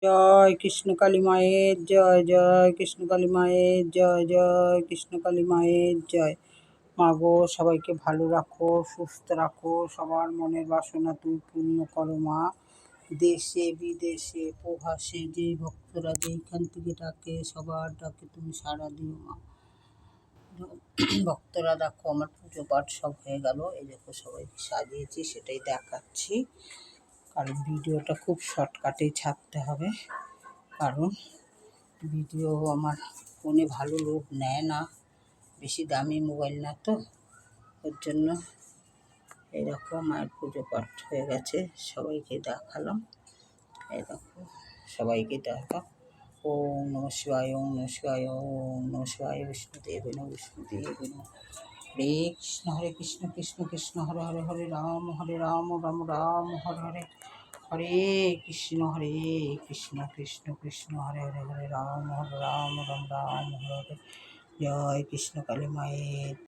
জয় কৃষ্ণ কালী মায়ের জয়, জয় কৃষ্ণ কালী মায়ের জয়, জয় কৃষ্ণ কালী মায়ের জয়। মাগো, সবাইকে ভালো রাখো, সুস্থ রাখো, সবার মনের বাসনা তুমি পূর্ণ করো মা। দেশে বিদেশে প্রবাসে যেই ভক্তরা যেইখান থেকে ডাকে, সবার ডাকে তুমি সাড়া দিও মা। ভক্তরা দেখো আমার পুজো পাঠ সব হয়ে গেল, এই দেখো সবাইকে সাজিয়েছি, সেটাই দেখাচ্ছি। কারণ ভিডিওটা খুব শর্টকাটেই ছাড়তে হবে, কারণ ভিডিও আমার ফোনে ভালো লোড নেয় না, বেশি দামি মোবাইল না তো, ওর জন্য। এরকম মায়ের পুজো পাঠ হয়ে গেছে, সবাইকে দেখালাম। এই দেখো সবাইকে দেখা। ওম নমঃ শিবায়, ওম নমঃ শিবায়, ওম নমঃ শিবায়। বিষ্ণুদেব নমঃ, বিষ্ণুদেব নমঃ। হরে কৃষ্ণ হরে কৃষ্ণ, কৃষ্ণ কৃষ্ণ হরে হরে, হরে রাম রাম রাম হরে হরে। হরে কৃষ্ণ কৃষ্ণ কৃষ্ণ হরে হরে, হরে রাম রাম রাম হরে হরে। জয় কৃষ্ণ কালী মায়ের।